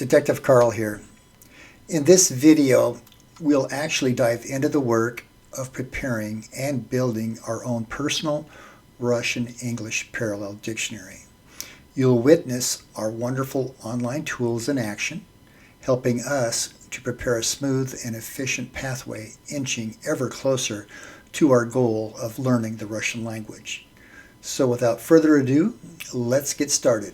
Detective Carl here. In this video, we'll actually dive into the work of preparing and building our own personal Russian-English parallel dictionary. You'll witness our wonderful online tools in action, helping us to prepare a smooth and efficient pathway, inching ever closer to our goal of learning the Russian language. So without further ado, let's get started.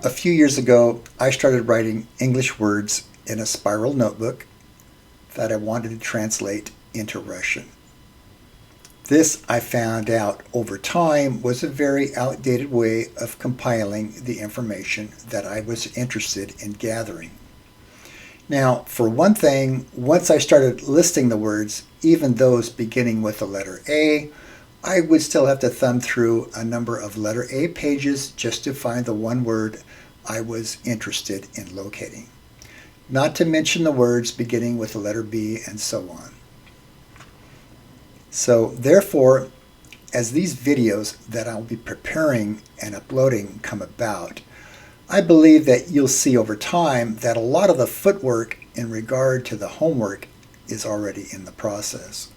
A few years ago, I started writing English words in a spiral notebook that I wanted to translate into Russian. This, I found out over time, was a very outdated way of compiling the information that I was interested in gathering. Now, for one thing, once I started listing the words, even those beginning with the letter A, I would still have to thumb through a number of letter A pages just to find the one word I was interested in locating. Not to mention the words beginning with the letter B and so on. So therefore, as these videos that I'll be preparing and uploading come about, I believe that you'll see over time that a lot of the footwork in regard to the homework is already in the process.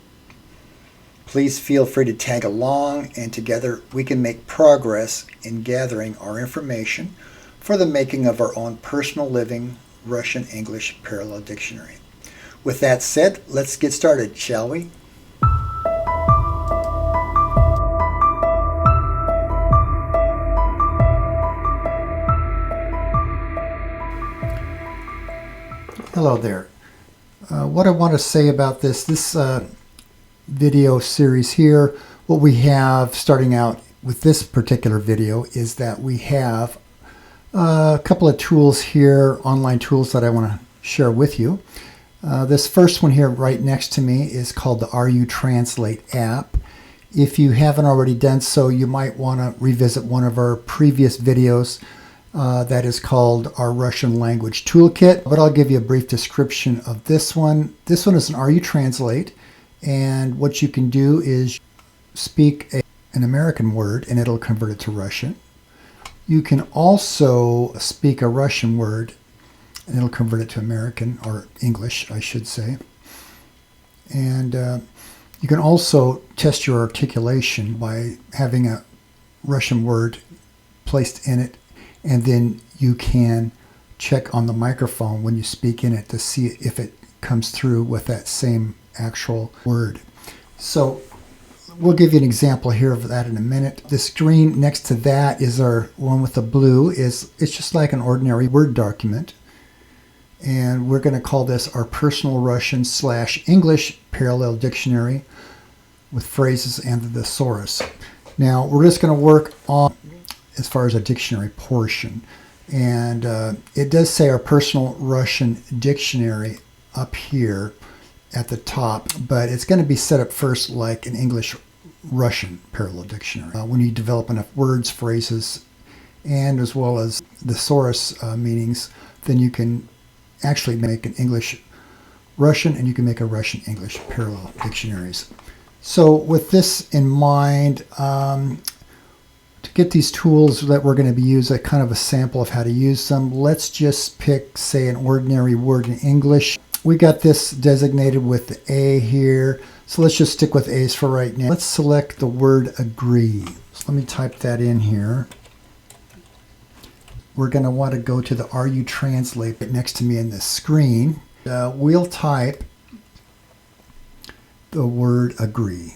Please feel free to tag along, and together we can make progress in gathering our information for the making of our own personal living Russian-English parallel dictionary. With that said, let's get started, shall we? Hello there. What I want to say about this video series here, what we have starting out with this particular video is that we have a couple of tools here, online tools that I want to share with you. This first one here right next to me is called the RU Translate app. If you haven't already done so, you might want to revisit one of our previous videos that is called our Russian Language Toolkit, but I'll give you a brief description of this one. This one is an RU Translate, and what you can do is speak an American word and it'll convert it to Russian. You can also speak a Russian word and it'll convert it to American, or English, I should say. And you can also test your articulation by having a Russian word placed in it, and then you can check on the microphone when you speak in it to see if it comes through with that same actual word. So we'll give you an example here of that in a minute. The screen next to that is our one with the blue. It's just like an ordinary Word document. And we're going to call this our personal Russian/English parallel dictionary with phrases and the thesaurus. Now we're just going to work on as far as a dictionary portion. And it does say our personal Russian dictionary up here at the top, but it's going to be set up first like an English-Russian parallel dictionary. When you develop enough words, phrases, and as well as thesaurus meanings, then you can actually make an English-Russian and you can make a Russian-English parallel dictionaries. So with this in mind, to get these tools that we're going to be using, kind of a sample of how to use them, let's just pick, say, an ordinary word in English. We got this designated with the A here, so let's just stick with A's for right now. Let's select the word agree. So let me type that in here. We're going to want to go to the RU Translate next to me in the screen. We'll type the word agree.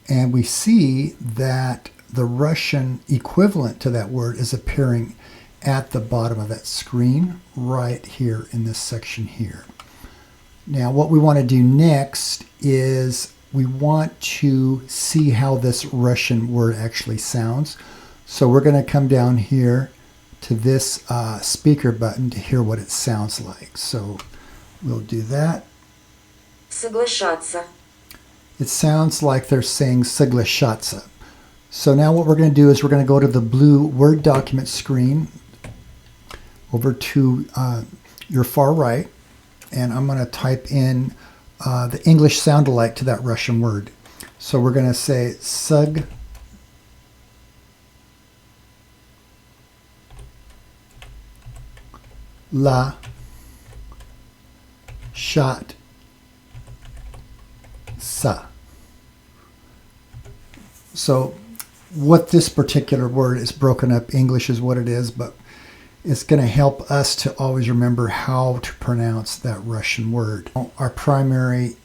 And we see that the Russian equivalent to that word is appearing at the bottom of that screen right here in this section here. Now what we want to do next is we want to see how this Russian word actually sounds. So we're going to come down here to this speaker button to hear what it sounds like. So we'll do that. Соглашаться. It sounds like they're saying соглашаться. So now what we're going to do is we're going to go to the blue Word document screen over to your far right, and I'm going to type in the English sound-alike to that Russian word. So we're going to say sug la shot sa. So what this particular word is broken up, English is what it is, but it's going to help us to always remember how to pronounce that Russian word. Our primary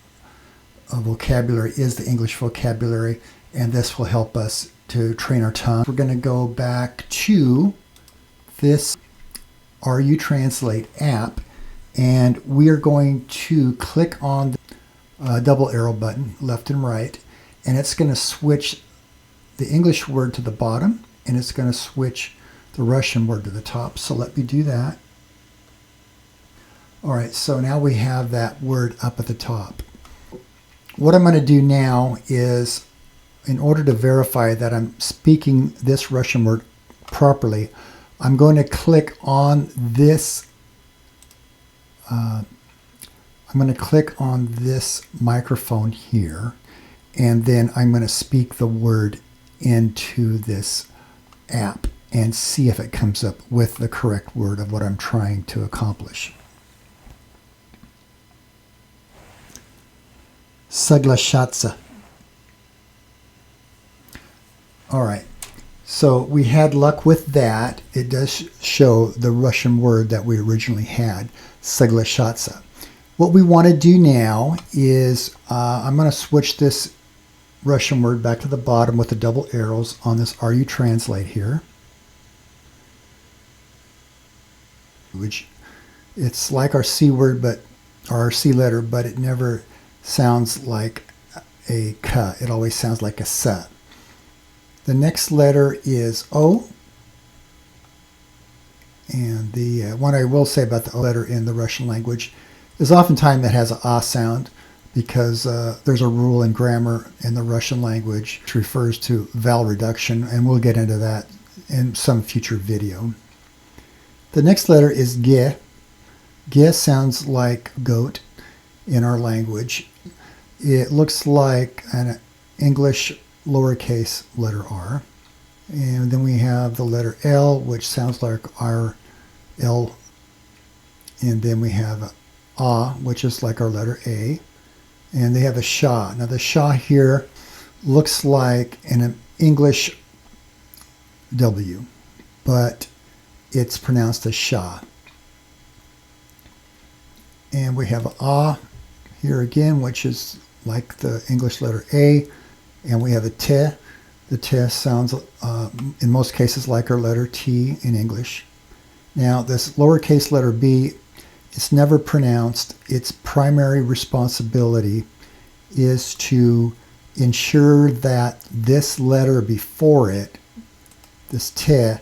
vocabulary is the English vocabulary, and this will help us to train our tongue. We're going to go back to this RU Translate app, and we are going to click on the double arrow button, left and right, and it's going to switch the English word to the bottom, and it's going to switch the Russian word to the top. So let me do that. All right, so now we have that word up at the top. What I'm going to do now is, in order to verify that I'm speaking this Russian word properly, I'm going to click on this microphone here, and then I'm going to speak the word into this app and see if it comes up with the correct word of what I'm trying to accomplish. Соглашаться. All right, so we had luck with that. It does show the Russian word that we originally had, соглашаться. What we want to do now is I'm going to switch this Russian word back to the bottom with the double arrows on this RU Translate here. Which it's like our C word, or our C letter, but it never sounds like a K. It always sounds like a S. The next letter is O. And the one I will say about the O letter in the Russian language is oftentimes it has an A sound, because there's a rule in grammar in the Russian language which refers to vowel reduction, and we'll get into that in some future video. The next letter is G. G sounds like goat in our language. It looks like an English lowercase letter R. And then we have the letter L, which sounds like our L. And then we have A, which is like our letter A. And they have a Sha. Now the Sha here looks like an English W, but it's pronounced as Sha. And we have A here again, which is like the English letter A. And we have a T. The T sounds in most cases like our letter T in English. Now this lowercase letter B, it's never pronounced. Its primary responsibility is to ensure that this letter before it, this T,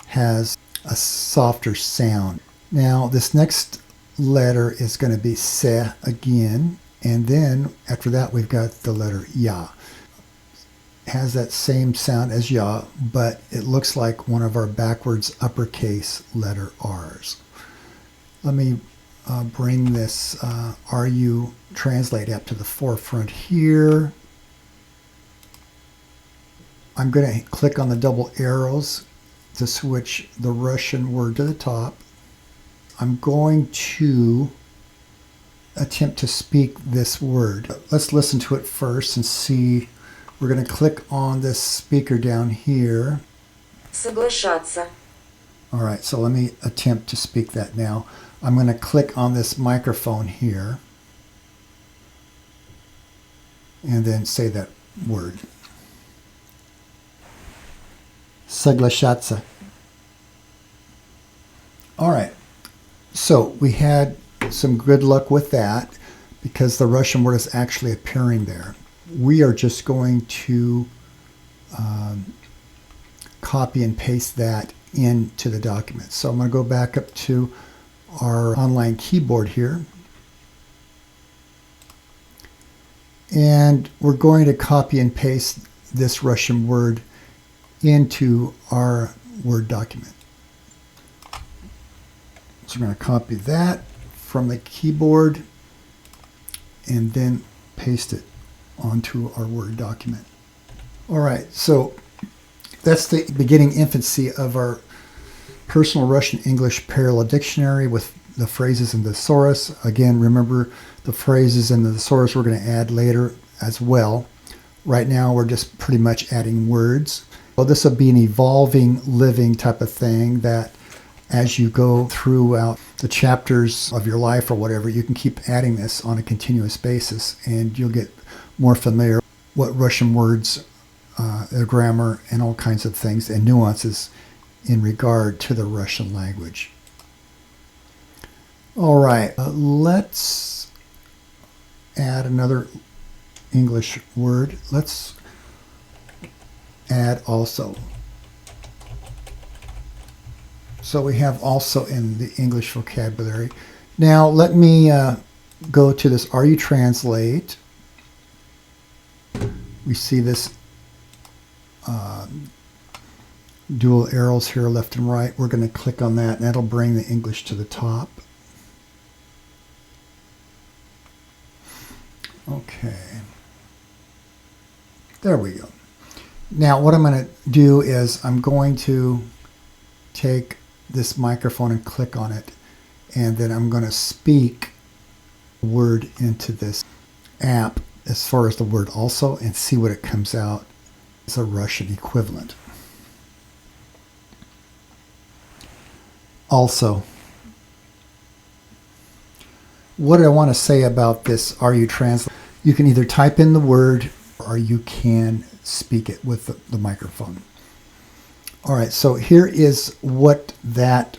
has a softer sound. Now this next letter is going to be Se again, and then after that we've got the letter Ya. It has that same sound as Ya, but it looks like one of our backwards uppercase letter R's. Let me bring this RU Translate app to the forefront here. I'm going to click on the double arrows to switch the Russian word to the top. I'm going to attempt to speak this word. Let's listen to it first and see. We're going to click on this speaker down here. Соглашаться. All right, so let me attempt to speak that now. I'm going to click on this microphone here and then say that word. Соглашаться. All right, so we had some good luck with that, because the Russian word is actually appearing there. We are just going to copy and paste that into the document. So I'm going to go back up to our online keyboard here. And we're going to copy and paste this Russian word into our Word document. So we're going to copy that from the keyboard and then paste it onto our Word document. All right, so that's the beginning infancy of our Personal Russian English Parallel Dictionary with the phrases and the thesaurus. Again, remember the phrases and the thesaurus we're going to add later as well. Right now we're just pretty much adding words. Well, this will be an evolving, living type of thing that as you go throughout the chapters of your life or whatever, you can keep adding this on a continuous basis and you'll get more familiar what Russian words, their grammar, and all kinds of things and nuances in regard to the Russian language. All right, let's add another English word. Let's add also. So we have also in the English vocabulary. Now let me go to this Are You Translate. We see this dual arrows here, left and right. We're going to click on that and that'll bring the English to the top. Okay. There we go. Now what I'm going to do is I'm going to take this microphone and click on it, and then I'm going to speak the word into this app as far as the word also and see what it comes out as a Russian equivalent. Also, what I want to say about this Are You Translate, you can either type in the word or you can speak it with the microphone. All right, so here is what that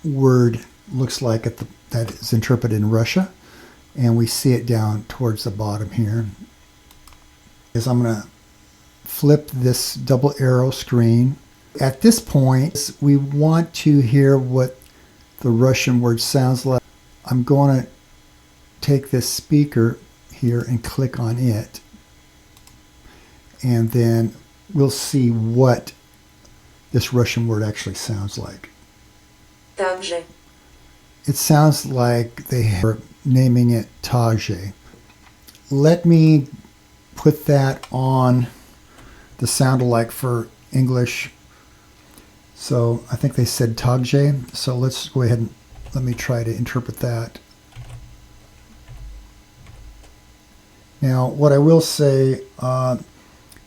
word looks like that is interpreted in Russia, and we see it down towards the bottom here. I'm going to flip this double arrow screen. At this point, we want to hear what the Russian word sounds like. I'm going to take this speaker here and click on it, and then we'll see what this Russian word actually sounds like. Также. It sounds like they are naming it Tajé. Let me put that on the sound alike for English. So I think they said Tajé. So let's go ahead and let me try to interpret that. Now what I will say,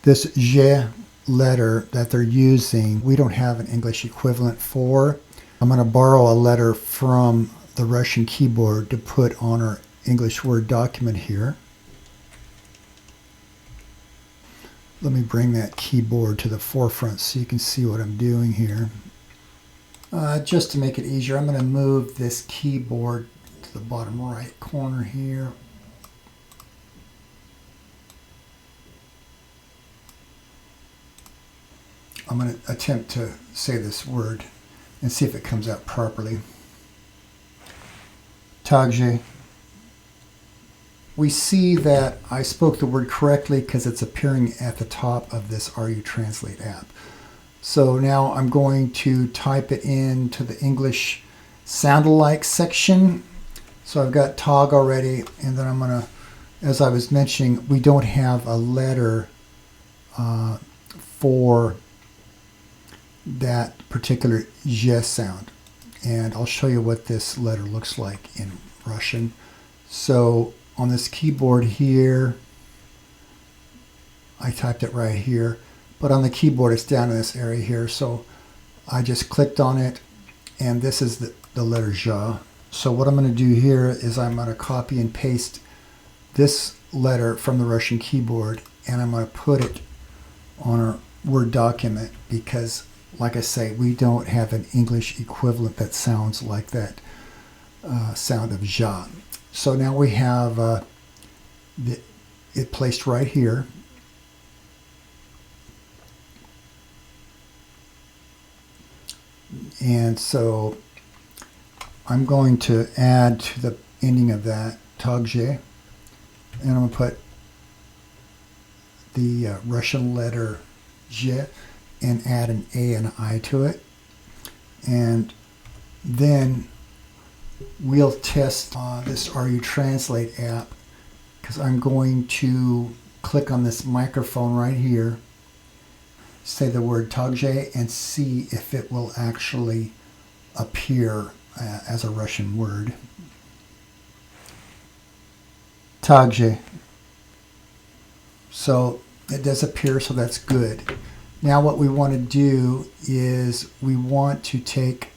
this J letter that they're using, we don't have an English equivalent for. I'm going to borrow a letter from the Russian keyboard to put on our English Word document here. Let me bring that keyboard to the forefront so you can see what I'm doing here. Just to make it easier, I'm going to move this keyboard to the bottom right corner here. I'm going to attempt to say this word and see if it comes out properly. Tajé. We see that I spoke the word correctly because it's appearing at the top of this Are You Translate app. So now I'm going to type it into the English sound-alike section. So I've got Tog already, and then I'm going to, as I was mentioning, we don't have a letter for that particular J sound. And I'll show you what this letter looks like in Russian. So on this keyboard here, I typed it right here, but on the keyboard it's down in this area here. So I just clicked on it, and this is the letter J. So what I'm going to do here is I'm going to copy and paste this letter from the Russian keyboard, and I'm going to put it on our Word document because, like I say, we don't have an English equivalent that sounds like that sound of J. So now we have it placed right here. And so I'm going to add to the ending of that takže, and I'm going to put the Russian letter J and add an A and an I to it. And then we'll test this RU Translate app, because I'm going to click on this microphone right here, say the word takže, and see if it will actually appear as a Russian word. Takže. So it does appear, so that's good. Now what we want to do is we want to take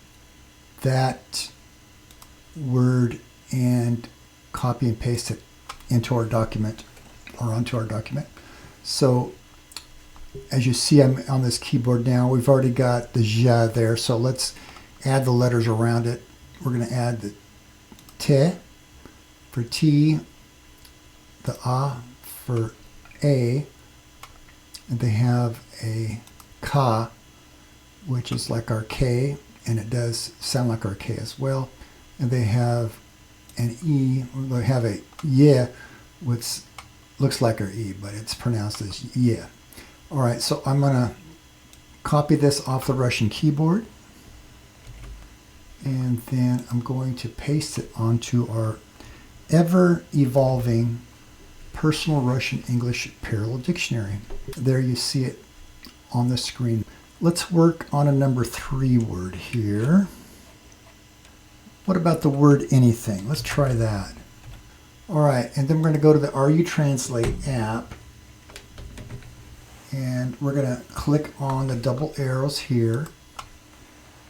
that word and copy and paste it into our document, or onto our document. So as you see, I'm on this keyboard now. We've already got the ja there, so let's add the letters around it. We're going to add the te for T, the a for A, and they have a ka, which is like our K, and it does sound like our K as well. And they have an E, they have a ye, which looks like our E, but it's pronounced as ye. All right, so I'm going to copy this off the Russian keyboard, and then I'm going to paste it onto our ever-evolving Personal Russian English Parallel Dictionary. There you see it on the screen. Let's work on a number 3 word here. What about the word anything? Let's try that. All right, and then we're going to go to the RU Translate app, and we're going to click on the double arrows here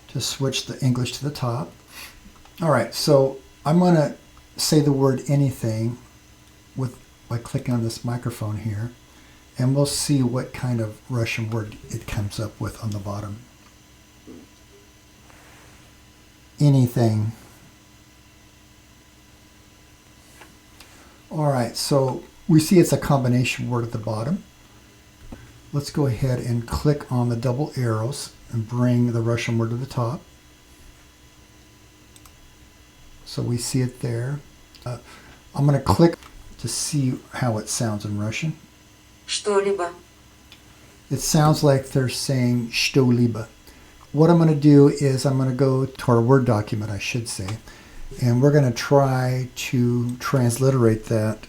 to switch the English to the top. All right, so I'm going to say the word anything by clicking on this microphone here, and we'll see what kind of Russian word it comes up with on the bottom. Anything. All right, so we see it's a combination word at the bottom. Let's go ahead and click on the double arrows and bring the Russian word to the top. So we see it there. I'm going to click to see how it sounds in Russian. Что-либо. It sounds like they're saying что-либо. What I'm going to do is I'm going to go to our Word document, I should say, and we're going to try to transliterate that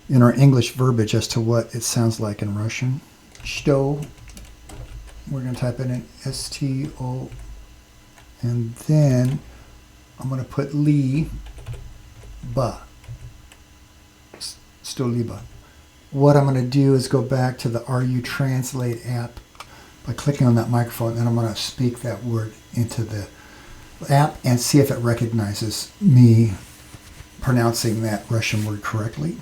in our English verbiage as to what it sounds like in Russian. Что. We're going to type it in S-T-O, and then I'm going to put li, ba. Что-либо. What I'm going to do is go back to the RU Translate app by clicking on that microphone, and I'm going to speak that word into the app and see if it recognizes me pronouncing that Russian word correctly.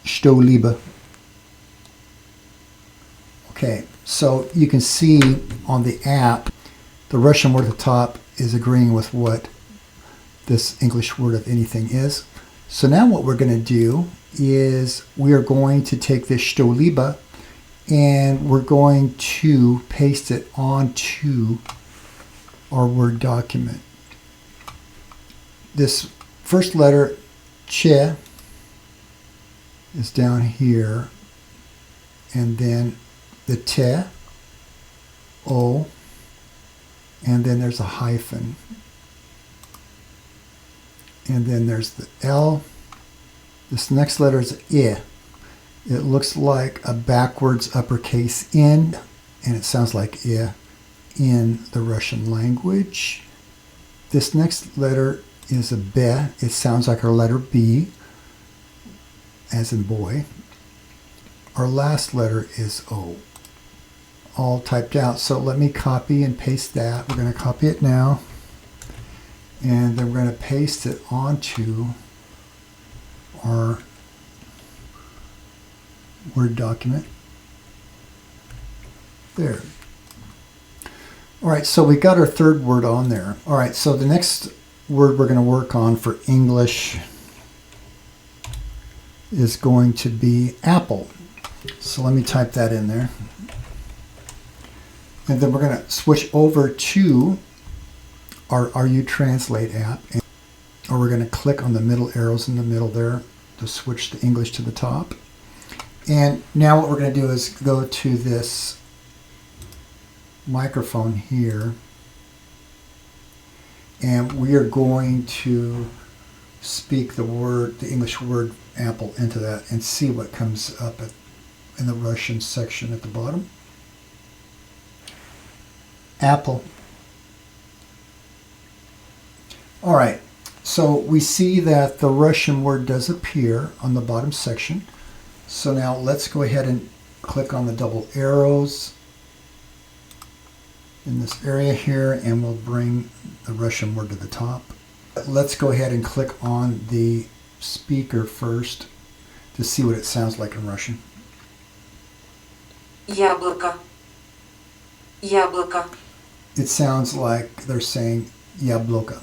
Что-либо. Okay, so you can see on the app, the Russian word at the top is agreeing with what this English word of anything is. So now what we're going to do is we are going to take this что-либо and we're going to paste it onto our Word document. This first letter, che, is down here, and then the te, o, and then there's a hyphen. And then there's the L. This next letter is I. It looks like a backwards uppercase N, and it sounds like I in the Russian language. This next letter is a B. It sounds like our letter B, as in boy. Our last letter is O, all typed out. So let me copy and paste that. We're going to copy it now. And then we're going to paste it onto our Word document. There. All right, so we got our third word on there. All right, so the next word we're going to work on for English is going to be apple. So let me type that in there. And then we're going to switch over to our RU Translate app. Or we're going to click on the middle arrows in the middle there to switch the English to the top. And now what we're going to do is go to this microphone here. And we are going to speak the word, the English word apple into that and see what comes up in the Russian section at the bottom. Apple. All right, so we see that the Russian word does appear on the bottom section. So now let's go ahead and click on the double arrows in this area here, and we'll bring the Russian word to the top. Let's go ahead and click on the speaker first to see what it sounds like in Russian. Яблоко. Яблоко. It sounds like they're saying яблоко.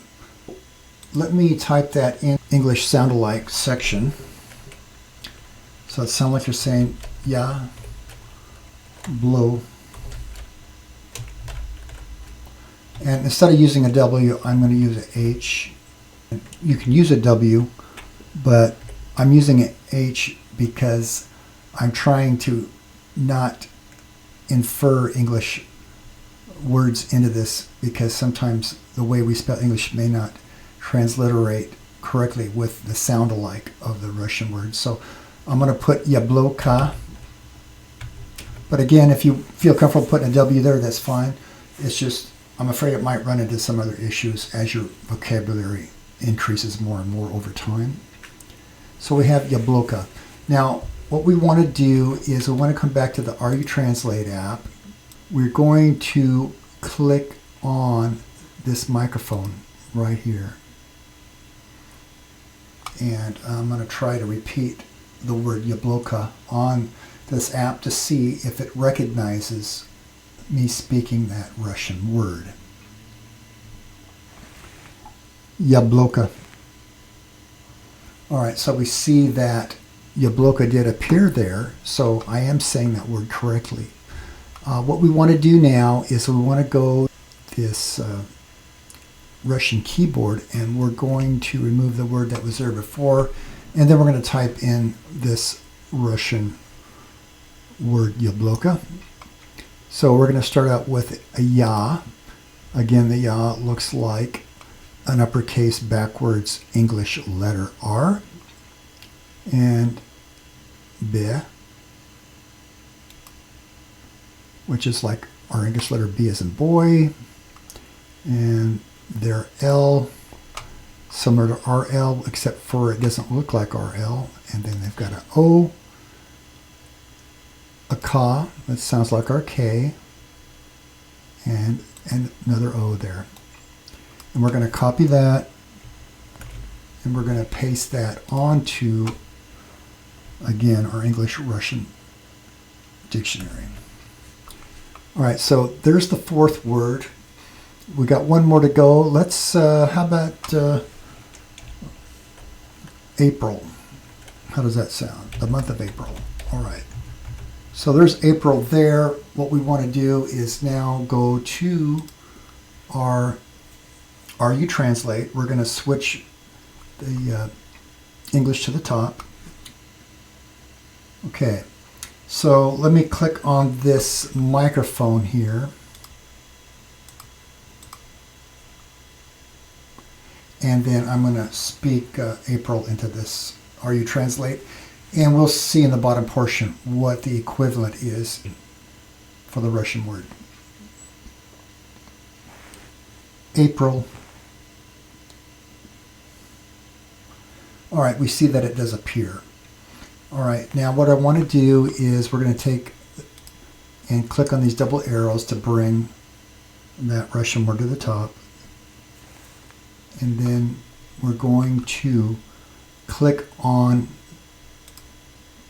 Let me type that in English sound-alike section. So it sounds like you're saying ya, blow. And instead of using a W, I'm going to use an H. You can use a W, but I'm using an H because I'm trying to not infer English words into this, because sometimes the way we spell English may not transliterate correctly with the sound alike of the Russian words. So I'm going to put yabloka. But again, if you feel comfortable putting a W there, that's fine. It's just, I'm afraid it might run into some other issues as your vocabulary increases more and more over time. So we have yabloka. Now, what we want to do is we want to come back to the RU Translate app. We're going to click on this microphone right here. And I'm going to try to repeat the word yabloka on this app to see if it recognizes me speaking that Russian word. Yabloka. All right, so we see that yabloka did appear there, so I am saying that word correctly. What we want to do now is we want to go this Russian keyboard, and we're going to remove the word that was there before, and then we're going to type in this Russian word yabloka. So we're going to start out with a ya. Again, the ya looks like an uppercase backwards English letter R. And B, which is like our English letter B as in boy. And their L, similar to RL, except for it doesn't look like RL. And then they've got an O, a K, that sounds like our K, and another O there. And we're going to copy that, and we're going to paste that onto, again, our English-Russian dictionary. All right, so there's the fourth word. We got one more to go. Let's, how about April? How does that sound? The month of April. All right. So there's April there. What we want to do is now go to our RU Translate. We're going to switch the English to the top. Okay. So let me click on this microphone here. And then I'm going to speak April into this RU Translate. And we'll see in the bottom portion what the equivalent is for the Russian word. April. All right, we see that it does appear. All right, now what I want to do is we're going to take and click on these double arrows to bring that Russian word to the top. And then we're going to click on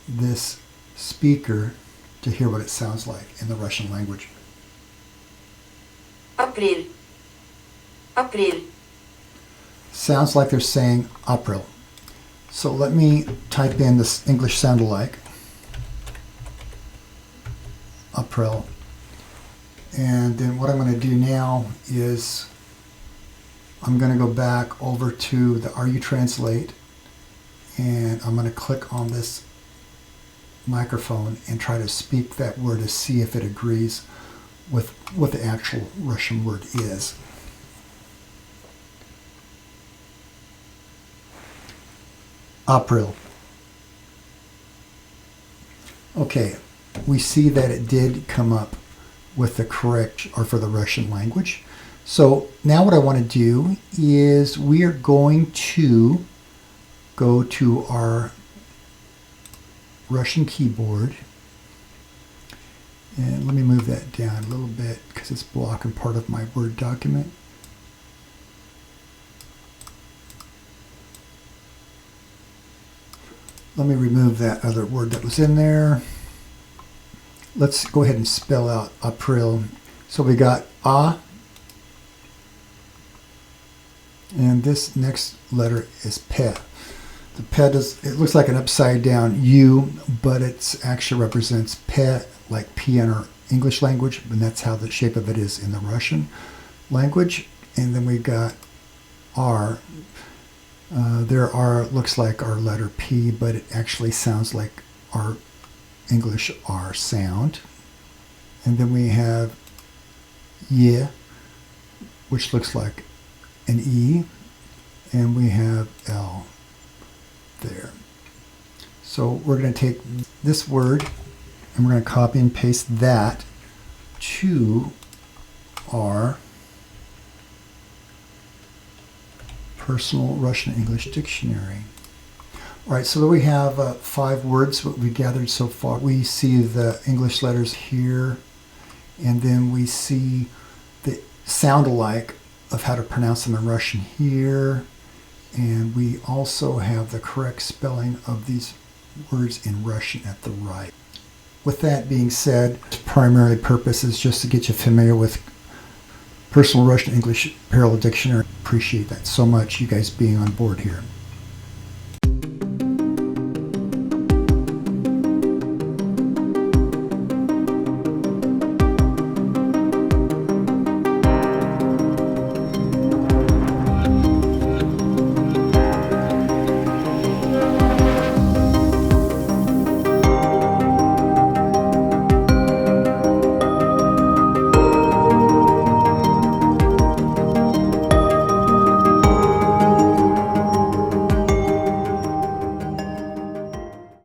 this speaker to hear what it sounds like in the Russian language. Апрель. Апрель. Sounds like they're saying April. So let me type in this English sound-alike, April. And then what I'm going to do now is I'm going to go back over to the RU Translate, and I'm going to click on this microphone and try to speak that word to see if it agrees with what the actual Russian word is. April. Okay, we see that it did come up with the correct, or for the Russian language. So now what I want to do is we are going to go to our Russian keyboard, and let me move that down a little bit because it's blocking part of my Word document. Let me remove that other word that was in there. Let's go ahead and spell out April. So we got A, and this next letter is P. The P it looks like an upside down U, but it actually represents P, like P in our English language, and that's how the shape of it is in the Russian language. And then we got R. There are looks like our letter P, but it actually sounds like our English R sound. And then we have Y, which looks like an E, and we have L there. So we're going to take this word and we're going to copy and paste that to our Personal Russian English Dictionary. All right, so there we have 5 words what we gathered so far. We see the English letters here, and then we see the sound-alike of how to pronounce them in Russian here, and we also have the correct spelling of these words in Russian at the right. With that being said, its primary purpose is just to get you familiar with Personal Russian English Parallel Dictionary. Appreciate that so much, you guys being on board here.